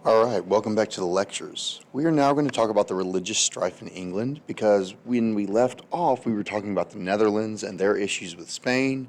All right, welcome back to the lectures. We are now going to talk about the religious strife in England because when we left off, we were talking about the Netherlands and their issues with Spain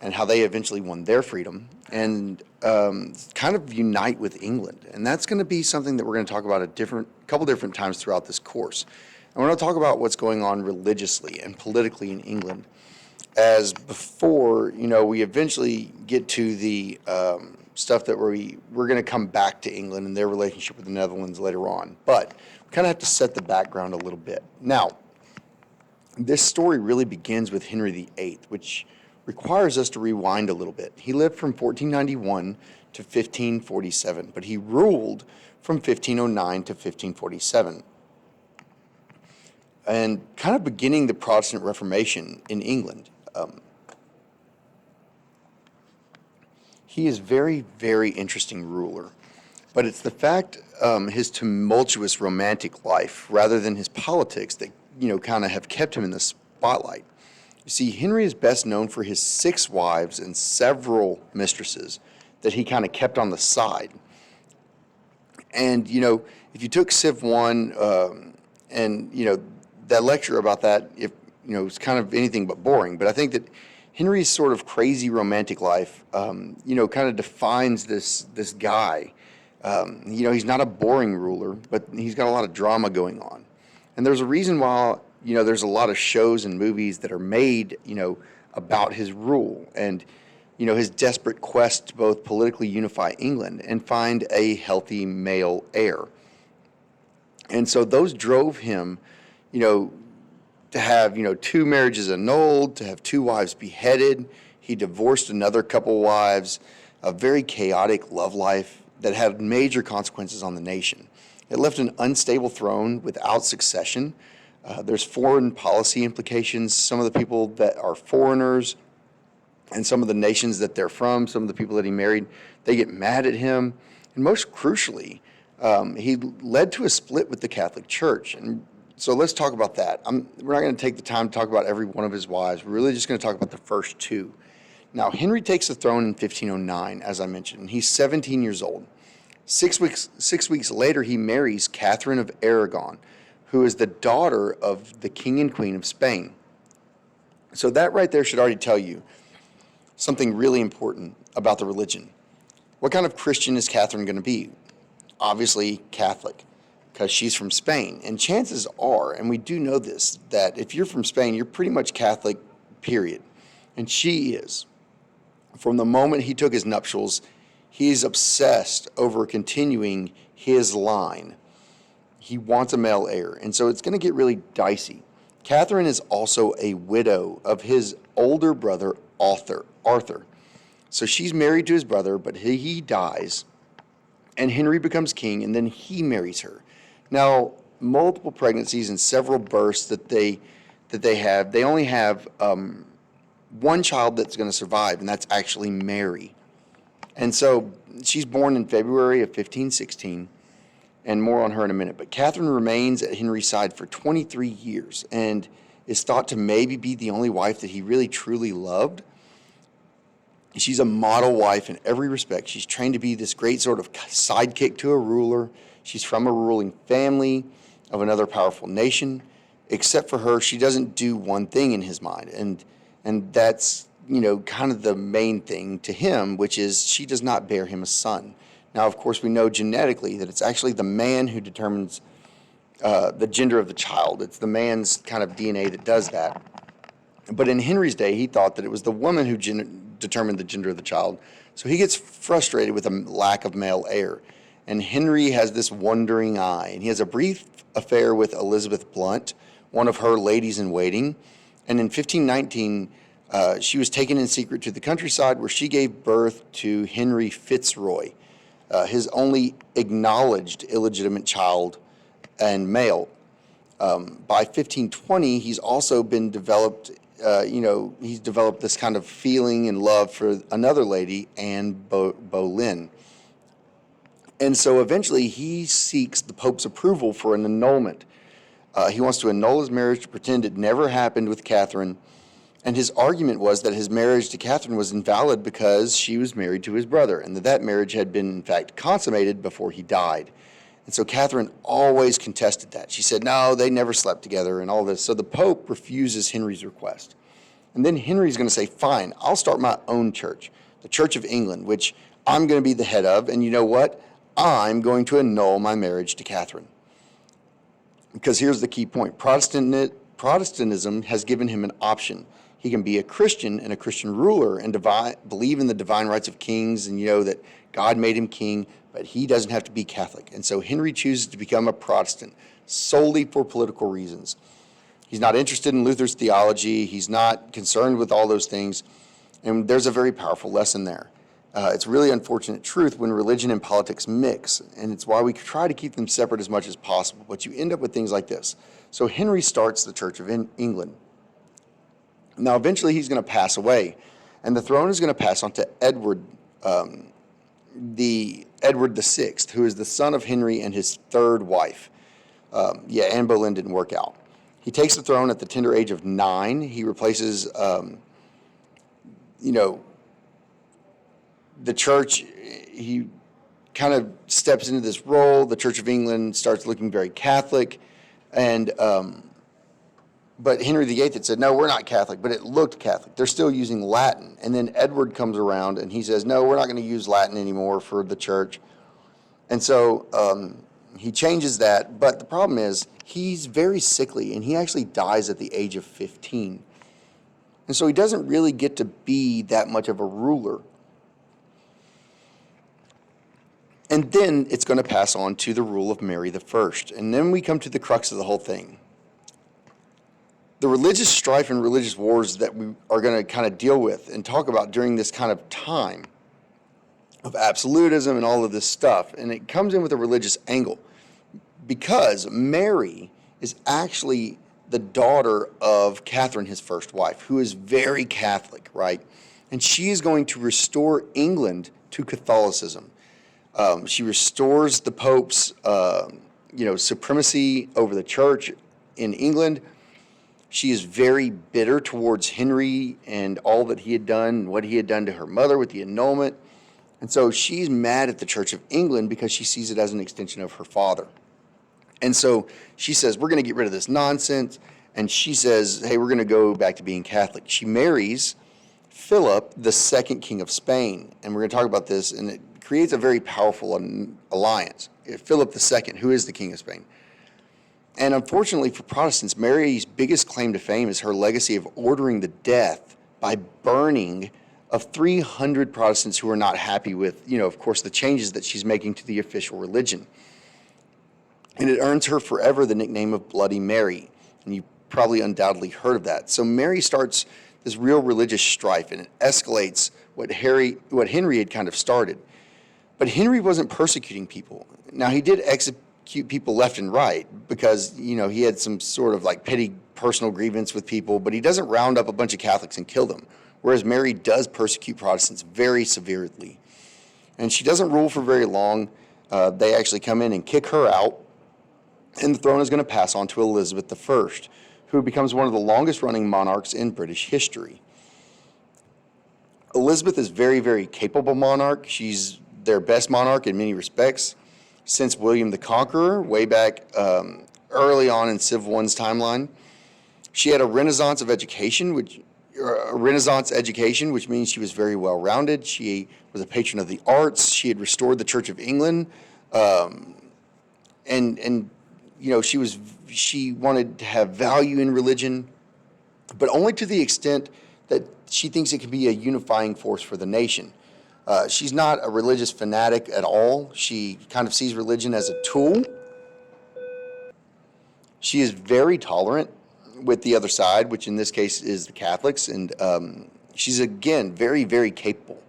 and how they eventually won their freedom and kind of unite with England. And that's going to be something that we're going to talk about a couple different times throughout this course. And we're going to talk about what's going on religiously and politically in England. As before, we eventually get to the stuff that we're going to come back to England and their relationship with the Netherlands later on. But we kind of have to set the background a little bit. Now, this story really begins with Henry VIII, which requires us to rewind a little bit. He lived from 1491 to 1547, but he ruled from 1509 to 1547. And kind of beginning the Protestant Reformation in England. He is very, very interesting ruler, but it's the fact his tumultuous romantic life rather than his politics that kind of have kept him in the spotlight. You see, Henry is best known for his 6 wives and several mistresses that he kind of kept on the side. And if you took Civ 1 and that lecture about that, if it's kind of anything but boring, but I think that Henry's sort of crazy romantic life, kind of defines this guy. He's not a boring ruler, but he's got a lot of drama going on. And there's a reason why, there's a lot of shows and movies that are made, about his rule and, his desperate quest to both politically unify England and find a healthy male heir. And so those drove him, to have, 2 marriages annulled, to have 2 wives beheaded. He divorced another couple wives, a very chaotic love life that had major consequences on the nation. It left an unstable throne without succession. There's foreign policy implications. Some of the people that are foreigners and some of the nations that they're from, some of the people that he married, they get mad at him. And most crucially, he led to a split with the Catholic Church. And so let's talk about that. We're not going to take the time to talk about every one of his wives. We're really just going to talk about the first 2. Now, Henry takes the throne in 1509, as I mentioned, and he's 17 years old. 6 weeks later, he marries Catherine of Aragon, who is the daughter of the King and Queen of Spain. So that right there should already tell you something really important about the religion. What kind of Christian is Catherine going to be? Obviously Catholic, because she's from Spain. And chances are, and we do know this, that if you're from Spain, you're pretty much Catholic, period. And she is. From the moment he took his nuptials, he's obsessed over continuing his line. He wants a male heir. And so it's going to get really dicey. Catherine is also a widow of his older brother, Arthur. So she's married to his brother, but he dies, and Henry becomes king, and then he marries her. Now, multiple pregnancies and several births that they have, they only have one child that's going to survive, and that's actually Mary. And so she's born in February of 1516, and more on her in a minute. But Catherine remains at Henry's side for 23 years and is thought to maybe be the only wife that he really truly loved. She's a model wife in every respect. She's trained to be this great sort of sidekick to a ruler. She's from a ruling family of another powerful nation. Except for her, she doesn't do one thing in his mind. And that's, kind of the main thing to him, which is she does not bear him a son. Now, of course, we know genetically that it's actually the man who determines the gender of the child. It's the man's kind of DNA that does that. But in Henry's day, he thought that it was the woman who determined the gender of the child. So he gets frustrated with a lack of male heir. And Henry has this wandering eye. And he has a brief affair with Elizabeth Blunt, one of her ladies in waiting. And in 1519, she was taken in secret to the countryside where she gave birth to Henry Fitzroy, his only acknowledged illegitimate child and male. By 1520, he's also been developed, he's developed this kind of feeling and love for another lady, Anne Boleyn. And so eventually he seeks the Pope's approval for an annulment. He wants to annul his marriage to pretend it never happened with Catherine And his argument was that his marriage to Catherine was invalid because she was married to his brother, and that marriage had been, in fact, consummated before he died. And so Catherine always contested that. She said, no, they never slept together and all this. So the Pope refuses Henry's request. And then Henry's going to say, fine, I'll start my own church, the Church of England, which I'm going to be the head of. And you know what? I'm going to annul my marriage to Catherine. Because here's the key point. Protestantism has given him an option. He can be a Christian and a Christian ruler and believe in the divine rights of kings and that God made him king, but he doesn't have to be Catholic. And so Henry chooses to become a Protestant solely for political reasons. He's not interested in Luther's theology. He's not concerned with all those things. And there's a very powerful lesson there. It's really unfortunate truth when religion and politics mix, and it's why we try to keep them separate as much as possible. But you end up with things like this. So Henry starts the Church of England. Now, eventually, he's going to pass away, and the throne is going to pass on to Edward VI, who is the son of Henry and his third wife. Anne Boleyn didn't work out. He takes the throne at the tender age of 9. He replaces, the church. He kind of steps into this role. The Church of England starts looking very Catholic, and but Henry VIII had said, no, we're not Catholic, but it looked Catholic. They're still using Latin. And then Edward comes around and he says, no, we're not going to use Latin anymore for the church. And so he changes that. But the problem is he's very sickly and he actually dies at the age of 15. And so he doesn't really get to be that much of a ruler. And then it's going to pass on to the rule of Mary I. And then we come to the crux of the whole thing. The religious strife and religious wars that we are going to kind of deal with and talk about during this kind of time of absolutism and all of this stuff, and it comes in with a religious angle because Mary is actually the daughter of Catherine, his first wife, who is very Catholic, right? And she is going to restore England to Catholicism. She restores the Pope's, supremacy over the church in England. She is very bitter towards Henry and all that he had done, and what he had done to her mother with the annulment. And so she's mad at the Church of England because she sees it as an extension of her father. And so she says, we're going to get rid of this nonsense. And she says, hey, we're going to go back to being Catholic. She marries Philip, the second king of Spain. And we're going to talk about this, and it creates a very powerful alliance. Philip II, who is the king of Spain. And unfortunately for Protestants, Mary's biggest claim to fame is her legacy of ordering the death by burning of 300 Protestants who are not happy with, of course, the changes that she's making to the official religion. And it earns her forever the nickname of Bloody Mary. And you probably undoubtedly heard of that. So Mary starts this real religious strife, and it escalates what Henry had kind of started. But Henry wasn't persecuting people. Now, he did execute people left and right because, he had some sort of like petty personal grievance with people, but he doesn't round up a bunch of Catholics and kill them, whereas Mary does persecute Protestants very severely. And she doesn't rule for very long. They actually come in and kick her out, and the throne is going to pass on to Elizabeth I, who becomes one of the longest-running monarchs in British history. Elizabeth is very, very capable monarch. She's their best monarch in many respects. Since William the Conqueror, way back early on in Civ I's timeline. She had a renaissance education, which means she was very well-rounded. She was a patron of the arts. She had restored the Church of England, she wanted to have value in religion, but only to the extent that she thinks it can be a unifying force for the nation. She's not a religious fanatic at all. She kind of sees religion as a tool. She is very tolerant with the other side, which in this case is the Catholics, and she's, again, very, very capable.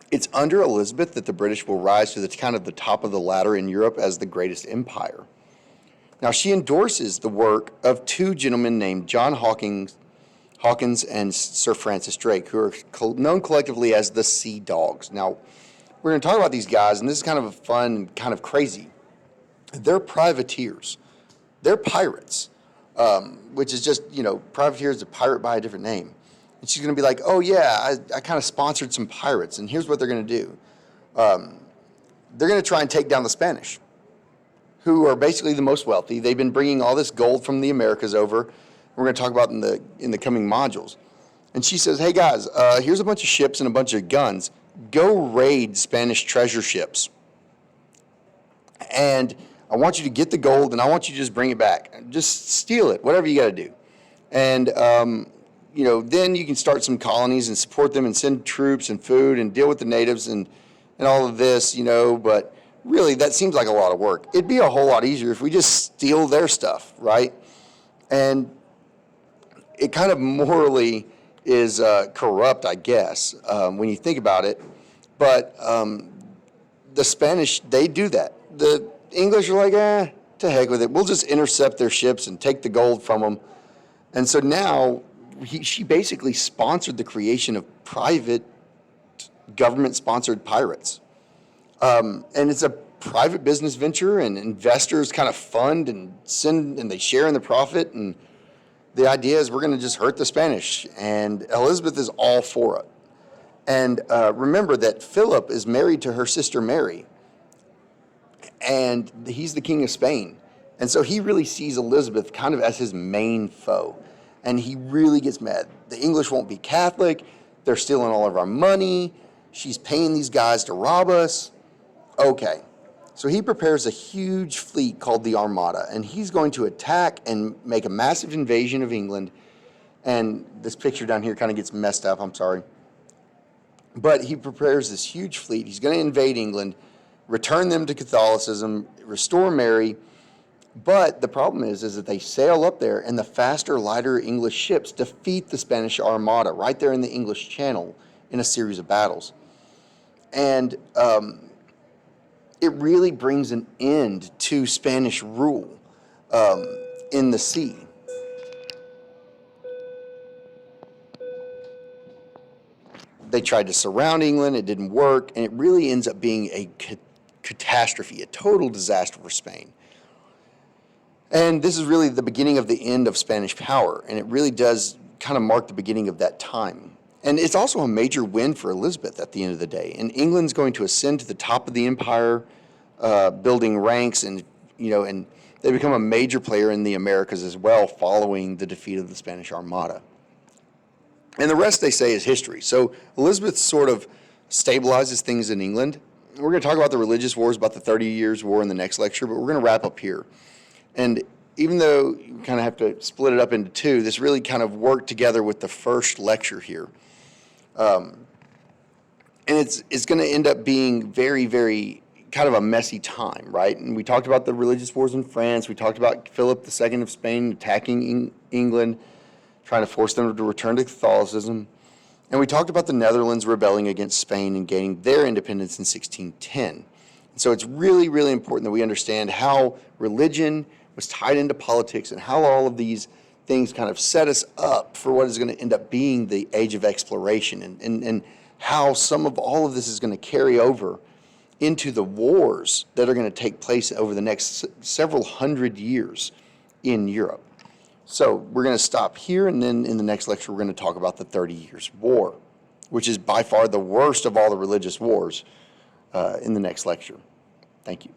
It's under Elizabeth that the British will rise to the kind of the top of the ladder in Europe as the greatest empire. Now, she endorses the work of two gentlemen named John Hawkins and Sir Francis Drake, who are known collectively as the Sea Dogs. Now, we're going to talk about these guys, and this is kind of a fun, kind of crazy. They're privateers. They're pirates. which is just, privateer is a pirate by a different name. And she's going to be like, oh, yeah, I kind of sponsored some pirates, and here's what they're going to do. They're going to try and take down the Spanish, who are basically the most wealthy. They've been bringing all this gold from the Americas over. We're going to talk about in the coming modules. And she says, hey, guys, here's a bunch of ships and a bunch of guns. Go raid Spanish treasure ships. And I want you to get the gold, and I want you to just bring it back. Just steal it, whatever you got to do. And, then you can start some colonies and support them and send troops and food and deal with the natives and all of this, but really that seems like a lot of work. It'd be a whole lot easier if we just steal their stuff, right? And it kind of morally is corrupt, I guess, when you think about it. But the Spanish, they do that. The English are like, to heck with it. We'll just intercept their ships and take the gold from them. And so now she basically sponsored the creation of private government-sponsored pirates. And it's a private business venture, and investors kind of fund and they share in the profit. And the idea is we're going to just hurt the Spanish. And Elizabeth is all for it. And remember that Philip is married to her sister Mary, and he's the king of Spain. And so he really sees Elizabeth kind of as his main foe. And he really gets mad. The English won't be Catholic. They're stealing all of our money. She's paying these guys to rob us. Okay. So he prepares a huge fleet called the Armada, and he's going to attack and make a massive invasion of England. And this picture down here kind of gets messed up. I'm sorry. But he prepares this huge fleet. He's going to invade England, return them to Catholicism, restore Mary. But the problem is that they sail up there, and the faster, lighter English ships defeat the Spanish Armada right there in the English Channel in a series of battles. And it really brings an end to Spanish rule in the sea. They tried to surround England. It didn't work. And it really ends up being a catastrophe, a total disaster for Spain. And this is really the beginning of the end of Spanish power, and it really does kind of mark the beginning of that time. And it's also a major win for Elizabeth at the end of the day. And England's going to ascend to the top of the empire, building ranks, and they become a major player in the Americas as well, following the defeat of the Spanish Armada. And the rest, they say, is history. So Elizabeth sort of stabilizes things in England. We're going to talk about the religious wars, about the 30 Years' War in the next lecture, but we're going to wrap up here. And even though you kind of have to split it up into two, this really kind of worked together with the first lecture here. And it's going to end up being very, very kind of a messy time, right? And we talked about the religious wars in France. We talked about Philip II of Spain attacking England, trying to force them to return to Catholicism. And we talked about the Netherlands rebelling against Spain and gaining their independence in 1610. And so it's really, really important that we understand how religion was tied into politics and how all of these things kind of set us up for what is going to end up being the age of exploration, and how some of all of this is going to carry over into the wars that are going to take place over the next several hundred years in Europe. So we're going to stop here, and then in the next lecture we're going to talk about the 30 Years' War, which is by far the worst of all the religious wars, in the next lecture. Thank you.